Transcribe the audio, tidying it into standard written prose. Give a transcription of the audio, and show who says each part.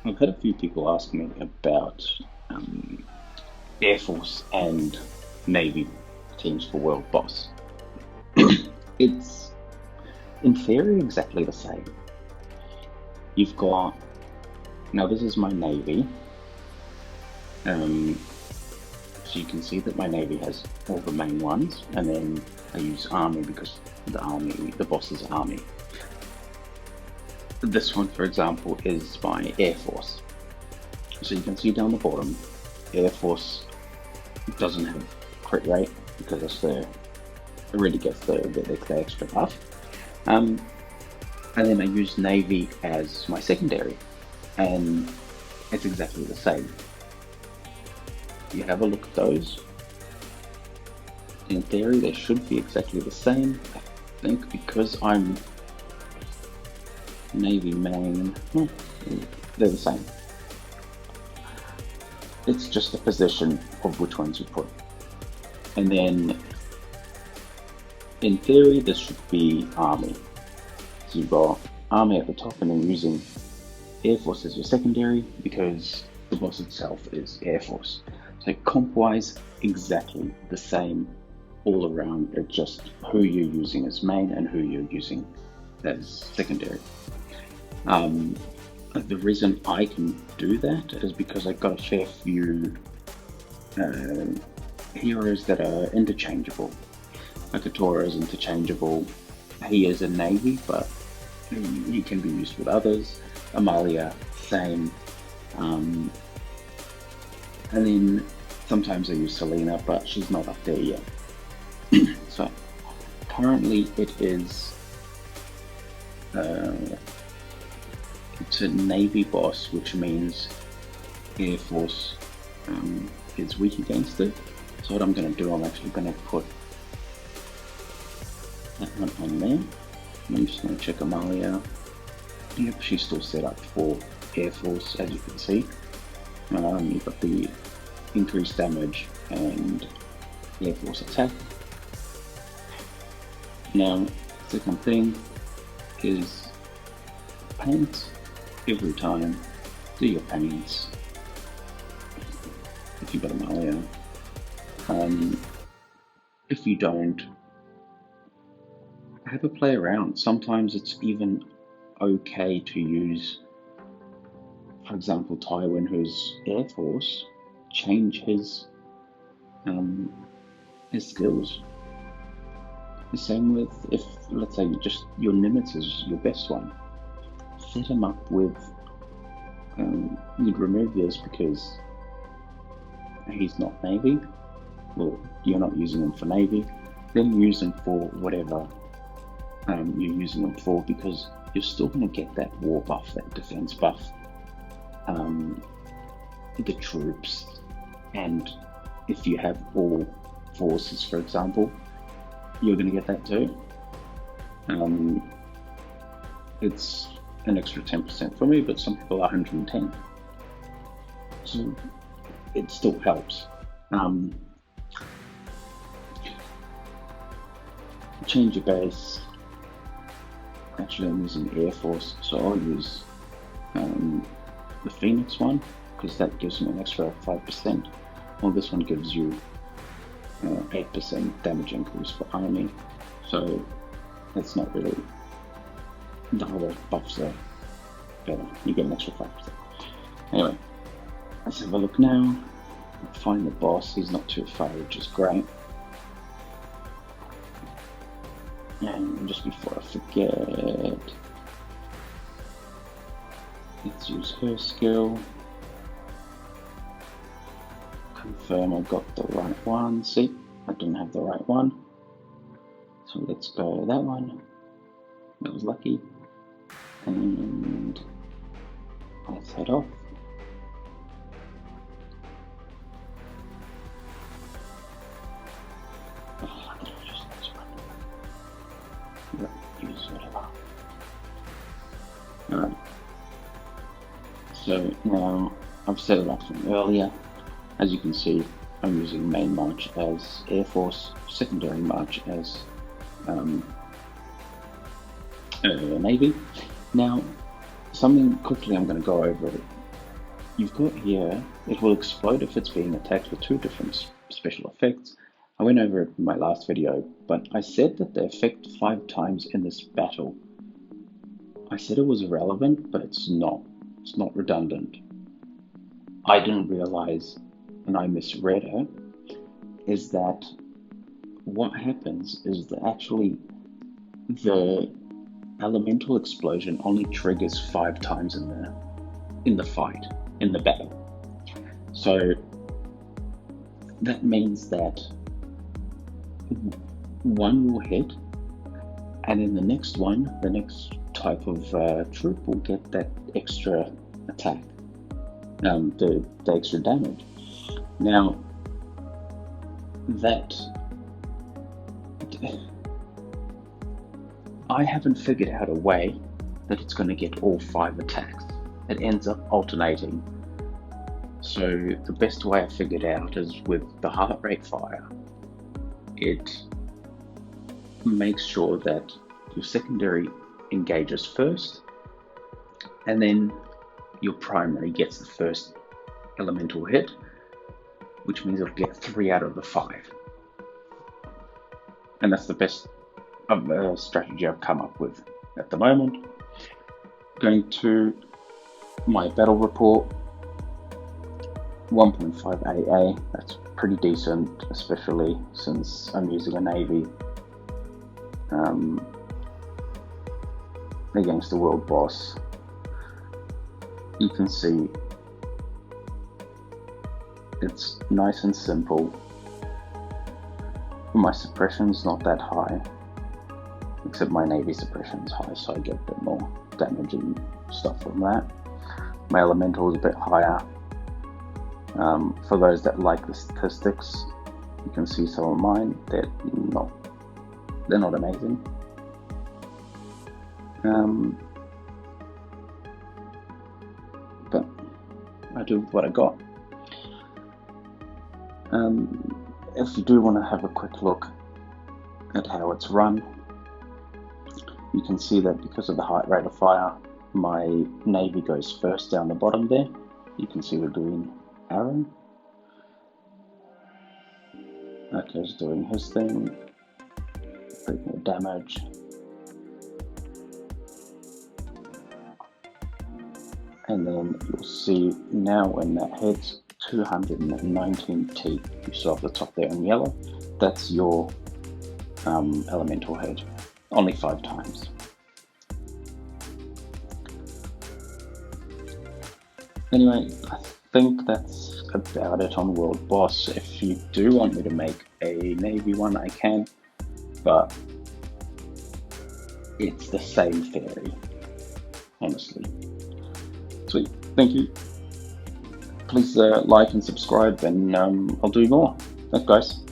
Speaker 1: I've had a few people ask me about um, Air Force and Navy teams for World Boss. It's in theory exactly the same. You've got, now this is my Navy, um, so you can see that my Navy has all the main ones, and then I use Army because the boss is Army. This one, for example, is my Air Force. So you can see down the bottom, Air Force doesn't have crit rate because it really gets the extra buff. And then I use Navy as my secondary, and it's exactly the same. You have a look at those. In theory, they should be exactly the same. I think because I'm Navy main, they're the same. It's just the position of which ones you put. And then, in theory, this should be Army. So you've got Army at the top and then using Air Force as your secondary because the boss itself is Air Force. So comp-wise, exactly the same all around. It's just who you're using as main and who you're using as secondary. The reason I can do that is because I've got a fair few heroes that are interchangeable. Akatora is interchangeable. He is a Navy, but he can be used with others. Amalia, same. And then sometimes I use Selena, but she's not up there yet. So currently it is it's a Navy boss, which means Air Force is weak against it. So what I'm going to do, I'm actually going to put that one on there. I'm just going to check Amalia. Yep, she's still set up for Air Force, as you can see. You've got the increased damage and Air Force attack. Now, second thing is paint. Every time, do your paints. If you've got Amalia. If you don't, have a play around. Sometimes it's even okay to use, for example, Tywin, who's Air Force, change his skills. The same with, if let's say your Nimitz is your best one, set him up with you'd remove this because he's not Navy. Well, you're not using him for Navy. Then use him for whatever you're using them for, because you're still going to get that war buff, that defense buff, the troops, and if you have all forces, for example, you're going to get that too. It's an extra 10% for me, but some people are 110. So it still helps. Change your base. Actually, I'm using Air Force, so I'll use the Phoenix one, because that gives me an extra 5%. Well, this one gives you 8% damage increase for Army, so that's not really, the other buffs are better. You get an extra 5%. Anyway, let's have a look now. Find the boss. He's not too far, which is great. And just before I forget, let's use her skill. Confirm I got the right one. See, I didn't have the right one. So let's go that one. That was lucky. And let's head off. Use whatever. Alright. So now I've set it up from earlier. As you can see, I'm using main march as Air Force, secondary march as Navy. Now, something quickly I'm going to go over you've got here, it will explode if it's being attacked with 2 different special effects. I went over it in my last video, but I said that the effect 5 times in this battle. I said it was irrelevant, but it's not. It's not redundant. I didn't realize, and I misread it, is that what happens is that actually the elemental explosion only triggers 5 times in the fight, in the battle. So that means that 1 will hit, and then the next one, the next type of troop will get that extra attack, the extra damage. Now, that I haven't figured out a way that it's going to get all 5 attacks. It ends up alternating. So the best way I figured out is with the heart rate fire, it makes sure that your secondary engages first, and then your primary gets the first elemental hit, which means it'll get 3 out of the 5. And that's the best strategy I've come up with at the moment. Going to my battle report, 1.5 AA, that's pretty decent, especially since I'm using a Navy against the world boss. You can see it's nice and simple. My suppression's not that high, except my Navy suppression's high, so I get a bit more damage and stuff from that. My elemental is a bit higher. For those that like the statistics, you can see some of mine. They're not amazing. But I do what I got. If you do want to have a quick look at how it's run, you can see that because of the height rate of fire, my Navy goes first down the bottom there. You can see the green arrow. Echo's doing his thing, bit more damage. And then you'll see now when that hits 219 T, you saw off the top there in yellow, that's your elemental hit, only 5 times. Anyway, I think that's about it on World Boss. If you do want me to make a Navy one, I can, but it's the same theory, honestly. Sweet, thank you. Please like and subscribe, and I'll do more. Thanks, guys.